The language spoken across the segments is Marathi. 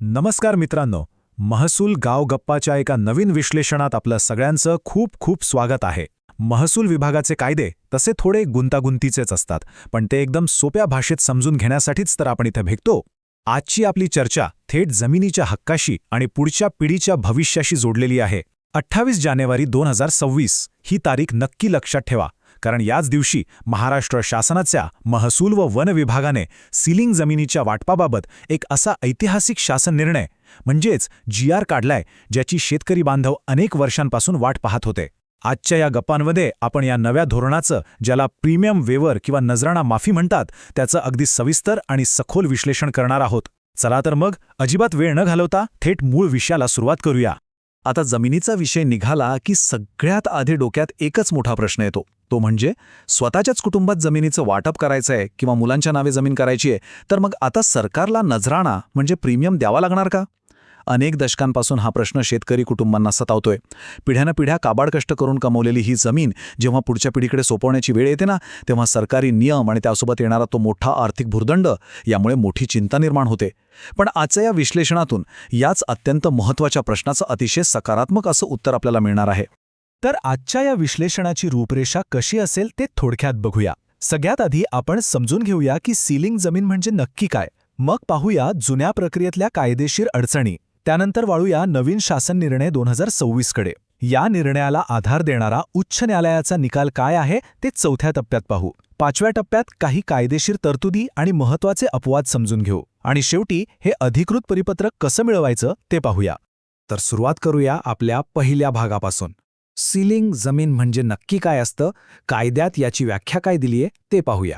नमस्कार मित्रांनो, महसूल गाव गप्पाच्या एका नवीन विश्लेषणात आपलं सगळ्यांचं खूप खूप स्वागत आहे. महसूल विभागाचे कायदे तसे थोडे गुंतागुंतीचेच असतात, पण ते एकदम सोप्या भाषेत समजून घेण्यासाठीच तर आपण इथे भेटतो. आजची आपली चर्चा थेट जमिनीच्या हक्काशी आणि पुढच्या पिढीच्या भविष्याशी जोडलेली आहे. 28 जानेवारी 2026 ही तारीख नक्की लक्षात ठेवा, कारण याच दिवशी महाराष्ट्र शासनाच्या महसूल व वन विभागाने सीलिंग जमिनीच्या वाटपाबाबत एक असा ऐतिहासिक शासन निर्णय म्हणजेच GR काढलाय, ज्याची शेतकरी बांधव अनेक वर्षांपासून वाट पाहत होते. आजच्या या गप्पांमध्ये आपण या नव्या धोरणाचं, ज्याला प्रीमियम वेवर किंवा नजराणा माफी म्हणतात, त्याचं अगदी सविस्तर आणि सखोल विश्लेषण करणार आहोत. चला तर मग अजिबात वेळ न घालवता थेट मूळ विषयाला सुरुवात करूया. आता जमिनीचा विषय निघाला की सगळ्यात आधी डोक्यात एकच मोठा प्रश्न येतो, तो म्हणजे स्वतःच्याच कुटुंबात जमिनीचं वाटप करायचंय किंवा मुलांच्या नावे जमीन करायची आहे, तर मग आता सरकारला नजराणा म्हणजे प्रीमियम द्यावा लागणार का? अनेक दशकांपासून हा प्रश्न शेतकरी कुटुंबांना सतावतोय. पिढ्यानपिढ्या काबाड कष्ट करून कमवलेली ही जमीन जेव्हा पुढच्या पिढीकडे सोपवण्याची वेळ येते ना, तेव्हा सरकारी नियम आणि त्यासोबत येणारा तो मोठा आर्थिक भुर्दंड यामुळे मोठी चिंता निर्माण होते. पण आजच्या या विश्लेषणातून याच अत्यंत महत्त्वाच्या प्रश्नाचं अतिशय सकारात्मक असं उत्तर आपल्याला मिळणार आहे. तर आजच्या या विश्लेषणाची रूपरेषा कशी असेल ते थोडक्यात बघूया. सगळ्यात आधी आपण समजून घेऊया की सीलिंग जमीन म्हणजे नक्की काय. मग पाहूया जुन्या प्रक्रियेतल्या कायदेशीर अडचणी. त्यानंतर वाळूया नवीन शासन निर्णय 2026 कडे. या निर्णयाला आधार देणारा उच्च न्यायालयाचा निकाल काय आहे ते चौथ्या टप्प्यात पाहू. पाचव्या टप्प्यात काही कायदेशीर तरतुदी आणि महत्त्वाचे अपवाद समजून घेऊ. आणि शेवटी हे अधिकृत परिपत्रक कसं मिळवायचं ते पाहूया. तर सुरुवात करूया आपल्या पहिल्या भागापासून. सीलिंग जमीन म्हणजे नक्की काय असतं, कायद्यात याची व्याख्या काय दिलीये ते पाहूया.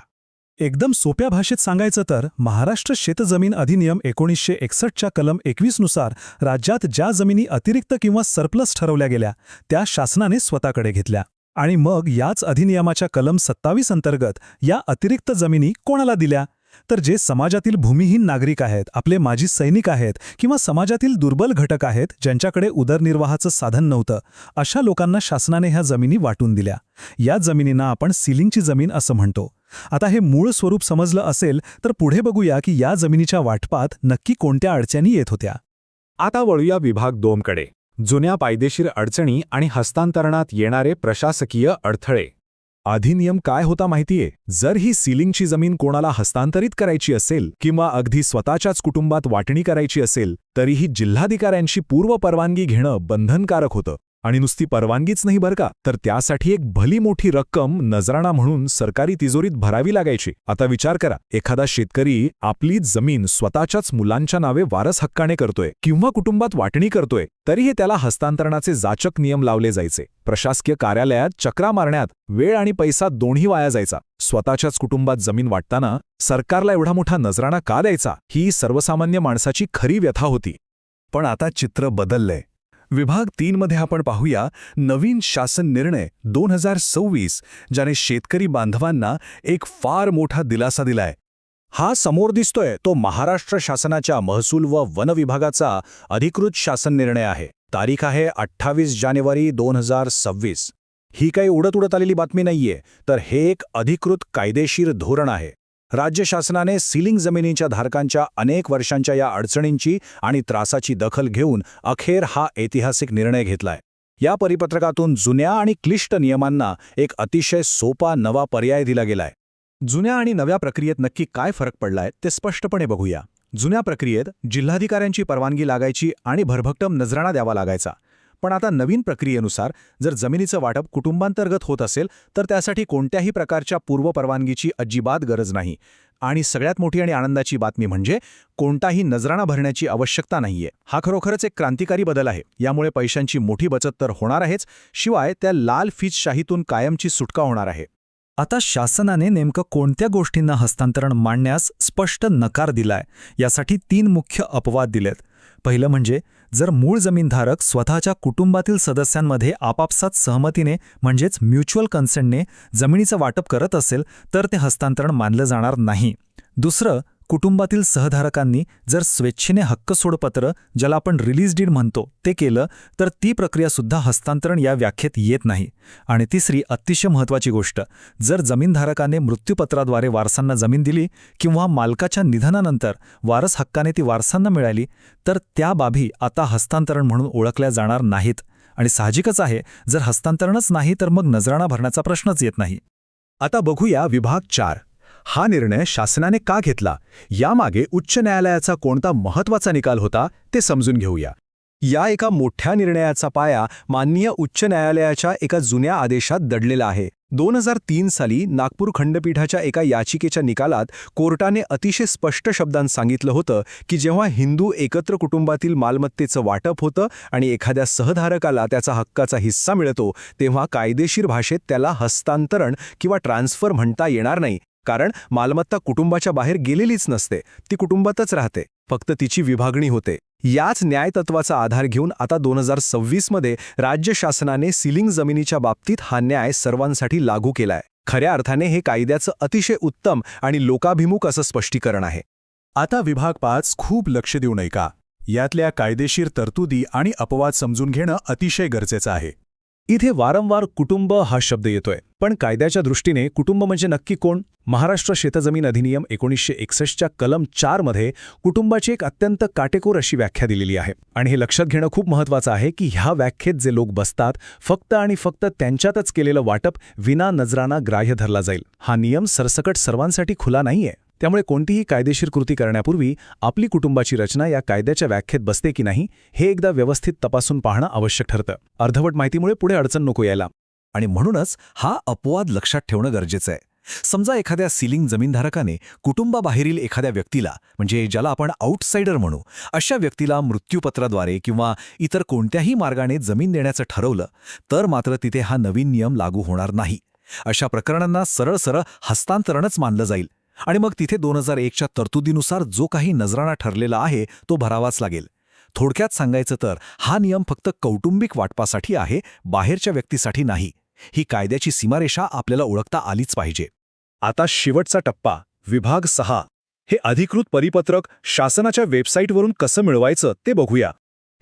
एकदम सोप्या भाषेत सांगायचं तर महाराष्ट्र शेतजमीन अधिनियम 1961च्या कलम 21 नुसार राज्यात ज्या जमिनी अतिरिक्त किंवा सरप्लस ठरवल्या गेल्या त्या शासनाने स्वतःकडे घेतल्या. आणि मग याच अधिनियमाच्या कलम 27 अंतर्गत या अतिरिक्त जमिनी कोणाला दिल्या? तर जे समाजातील भूमिहीन नागरिक आहेत, आपले माजी सैनिक आहेत किंवा समाजातील दुर्बल घटक आहेत, ज्यांच्याकडे उदरनिर्वाहाचं साधन नव्हतं, अशा लोकांना शासनाने ह्या जमिनी वाटून दिल्या. या जमिनींना आपण सीलिंगची जमीन असं म्हणतो. आता हे मूळ स्वरूप समजलं असेल तर पुढे बघूया की या जमिनीच्या वाटपात नक्की कोणत्या अडचणी येत होत्या. आता वळूया विभाग 2 कडे. जुन्या कायदेशीर अडचणी आणि हस्तांतरणात येणारे प्रशासकीय अडथळे. अधिनियम काय होता माहितीये? जर ही सीलिंगची जमीन कोणाला हस्तांतरित करायची असेल किंवा अगदी स्वतःच्याच कुटुंबात वाटणी करायची असेल, तरीही जिल्हाधिकाऱ्यांशी पूर्व परवानगी घेणं बंधनकारक होतं. आणि नुसती परवानगीच नाही बरं का, तर त्यासाठी एक भली मोठी रक्कम नजराणा म्हणून सरकारी तिजोरीत भरावी लागायची. आता विचार करा, एखादा शेतकरी आपली जमीन स्वतःच्याच मुलांच्या नावे वारस हक्काने करतोय किंवा कुटुंबात वाटणी करतोय, तरीही त्याला हस्तांतरणाचे जाचक नियम लावले जायचे. प्रशासकीय कार्यालयात चक्रा मारण्यात वेळ आणि पैसा दोन्ही वाया जायचा. स्वतःच्याच कुटुंबात जमीन वाटताना सरकारला एवढा मोठा नजराणा का द्यायचा, ही सर्वसामान्य माणसाची खरी व्यथा होती. पण आता चित्र बदललंय. विभाग 3 मध्ये आपण पाहूया नवीन शासन निर्णय 2026, ज्याने शेतकरी बांधवांना एक फार मोठा दिलासा दिलाय. हा समोर दिसतोय तो महाराष्ट्र शासनाच्या महसूल व वन विभागाचा अधिकृत शासन निर्णय आहे. तारीख आहे 28 जानेवारी 2026. ही काही उडत आलेली बातमी नाहीये, तर हे एक अधिकृत कायदेशीर धोरण आहे. राज्य शासनाने सीलिंग जमिनीच्या धारकांच्या अनेक वर्षांच्या या अडचणींची आणि त्रासाची दखल घेऊन अखेर हा ऐतिहासिक निर्णय घेतलाय. या परिपत्रकातून जुन्या आणि क्लिष्ट नियमांना एक अतिशय सोपा नवा पर्याय दिला गेलाय. जुन्या आणि नव्या प्रक्रियेत नक्की काय फरक पडलाय ते स्पष्टपणे बघूया. जुन्या प्रक्रियेत जिल्हाधिकाऱ्यांची परवानगी लागायची आणि भरभक्कम नजराणा द्यावा लागायचा. पण आता नवीन प्रक्रियेनुसार जर जमिनीचं वाटप कुटुंबांतर्गत होत असेल तर त्यासाठी कोणत्याही प्रकारच्या पूर्वपरवानगीची अजिबात गरज नाही. आणि सगळ्यात मोठी आणि आनंदाची बातमी म्हणजे कोणताही नजराणा भरण्याची आवश्यकता नाहीये. हा खरोखरच एक क्रांतिकारी बदल आहे. यामुळे पैशांची मोठी बचत तर होणार आहेच, शिवाय त्या लाल फीसशाहीतून कायमची सुटका होणार आहे. आता शासनाने नेमकं कोणत्या गोष्टींना हस्तांतरण मांडण्यास स्पष्ट नकार दिलाय, यासाठी 3 मुख्य अपवाद दिलेत. पहिलं म्हणजे जर मूळ जमीनधारक स्वतःच्या कुटुंबातील सदस्यांमध्ये आपापसात सहमतीने म्हणजेच म्युच्युअल कन्सेंटने जमिनीचं वाटप करत असेल तर ते हस्तांतरण मानलं जाणार नाही. दुसरं, कुटुंबातील सहधारकांनी जर स्वेच्छेने हक्क सोडपत्र, ज्याला आपण रिलीज डीड म्हणतो, ते केलं तर ती प्रक्रियासुद्धा हस्तांतरण या व्याख्येत येत नाही. आणि तिसरी अतिशय महत्त्वाची गोष्ट, जर जमीनधारकाने मृत्यूपत्राद्वारे वारसांना जमीन दिली किंवा मालकाच्या निधनानंतर वारस हक्काने ती वारसांना मिळाली, तर त्या बाबी आता हस्तांतरण म्हणून ओळखल्या जाणार नाहीत. आणि साहजिकच आहे, जर हस्तांतरणच नाही तर मग नजराणा भरण्याचा प्रश्नच येत नाही. आता बघूया विभाग 4. हा निर्णय शासनाने का घेतला, यामागे उच्च न्यायालयाचा कोणता महत्त्वाचा निकाल होता ते समजून घेऊया. या एका मोठ्या निर्णयाचा पाया माननीय उच्च न्यायालयाच्या एका जुन्या आदेशात दडलेला आहे. 2003 साली नागपूर खंडपीठाच्या एका याचिकेच्या निकालात कोर्टाने अतिशय स्पष्ट शब्दांत सांगितलं होतं की जेव्हा हिंदू एकत्र कुटुंबातील मालमत्तेचं वाटप होतं आणि एखाद्या सहधारकाला त्याचा हक्काचा हिस्सा मिळतो, तेव्हा कायदेशीर भाषेत त्याला हस्तांतरण किंवा ट्रान्सफर म्हणता येणार नाही. कारण मालमत्ता कुटुंबाच्या बाहेर गेलेलीच नसते, ती कुटुंबातच राहते, फक्त तिची विभागणी होते. याच न्यायतत्वाचा आधार घेऊन आता 2026 मध्ये राज्य शासनाने सीलिंग जमिनीच्या बाबतीत हा न्याय सर्वांसाठी लागू केलाय. खऱ्या अर्थाने हे कायद्याचं अतिशय उत्तम आणि लोकाभिमुख असं स्पष्टीकरण आहे. आता विभाग 5 खूप लक्ष देऊ नये का? यातल्या कायदेशीर तरतुदी आणि अपवाद समजून घेणं अतिशय गरजेचं आहे. इथे वारंवार कुटुंब हा शब्द येतोय, पण कायद्याच्या दृष्टीने कुटुंब म्हणजे नक्की कोण? महाराष्ट्र शेतजमीन अधिनियम 1961च्या कलम 4 मध्ये कुटुंबाची एक अत्यंत काटेकोर अशी व्याख्या दिलेली आहे. आणि हे लक्षात घेणं खूप महत्त्वाचं आहे की ह्या व्याख्येत जे लोक बसतात, फक्त आणि फक्त त्यांच्यातच केलेलं वाटप विना नजराणा ग्राह्य धरला जाईल. हा नियम सरसकट सर्वांसाठी खुला नाहीये. त्यामुळे कोणतीही कायदेशीर कृती करण्यापूर्वी आपली कुटुंबाची रचना या कायद्याच्या व्याख्येत बसते की नाही हे एकदा व्यवस्थित तपासून पाहणं आवश्यक ठरतं. अर्धवट माहितीमुळे पुढे अडचण नको यायला. आणि म्हणूनच हा अपवाद लक्षात ठेवणं गरजेचं आहे. समजा एखाद्या सीलिंग जमीनधारकाने कुटुंबाबाहेरील एखाद्या व्यक्तीला, म्हणजे ज्याला आपण आउटसाइडर म्हणू, अशा व्यक्तीला मृत्यूपत्राद्वारे किंवा इतर कोणत्याही मार्गाने जमीन देण्याचं ठरवलं, तर मात्र तिथे हा नवीन नियम लागू होणार नाही. अशा प्रकरणांना सरळ सरळ हस्तांतरणच मानलं जाईल. आणि मग तिथे 2001च्या तरतुदीनुसार जो काही नजराणा ठरलेला आहे तो भरावाच लागेल. थोडक्यात सांगायचं तर हा नियम फक्त कौटुंबिक वाटपासाठी आहे, बाहेरच्या व्यक्तीसाठी नाही. ही कायद्याची सीमारेषा आपल्याला ओळखता आलीच पाहिजे. आता शेवटचा टप्पा, विभाग 6. हे अधिकृत परिपत्रक शासनाच्या वेबसाईटवरून कसं मिळवायचं ते बघूया.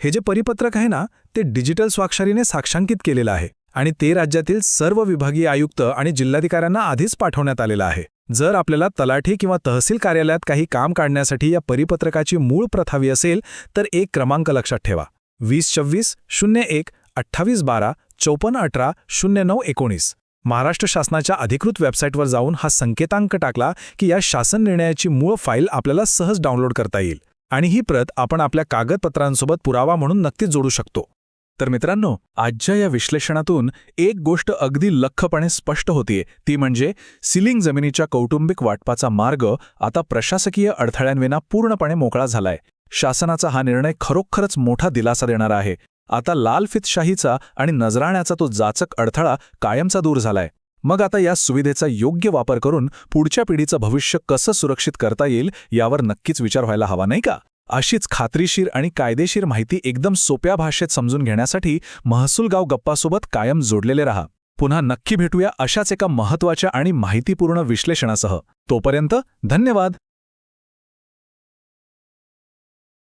हे जे परिपत्रक आहे ना, ते डिजिटल स्वाक्षरीने साक्षांकित केलेलं आहे आणि ते राज्यातील सर्व विभागीय आयुक्त आणि जिल्हाधिकाऱ्यांना आधीच पाठवण्यात आलेलं आहे. जर आपल्याला तलाठी किंवा तहसील कार्यालयात काही काम काढण्यासाठी या परिपत्रकाची मूळ प्रत हवी असेल तर एक क्रमांक लक्षात ठेवा: 2026-01-28-12-5418-09-19. महाराष्ट्र शासनाच्या अधिकृत वेबसाईटवर जाऊन हा संकेतांक टाकला की या शासन निर्णयाची मूळ फाईल आपल्याला सहज डाउनलोड करता येईल आणि ही प्रत आपण आपल्या कागदपत्रांसोबत पुरावा म्हणून नक्कीच जोडू शकतो. तर मित्रांनो, आजच्या या विश्लेषणातून एक गोष्ट अगदी लख्खपणे स्पष्ट होतीये, ती म्हणजे सीलिंग जमिनीच्या कौटुंबिक वाटपाचा मार्ग आता प्रशासकीय अडथळ्यांविना पूर्णपणे मोकळा झालाय. शासनाचा हा निर्णय खरोखरच मोठा दिलासा देणारा आहे. आता लालफितशाहीचा आणि नजराण्याचा तो जाचक अडथळा कायमचा दूर झालाय. मग आता या सुविधेचा योग्य वापर करून पुढच्या पिढीचं भविष्य कसं सुरक्षित करता येईल यावर नक्कीच विचार व्हायला हवा, नाही का? अशीच खात्रीशीर आणि कायदेशीर माहिती एकदम सोप्या भाषेत समजून घेण्यासाठी महसूल गाव गप्पासोबत कायम जोडलेले रहा. पुन्हा नक्की भेटूया अशाच एका महत्त्वाच्या आणि माहितीपूर्ण विश्लेषणासह. तोपर्यंत धन्यवाद.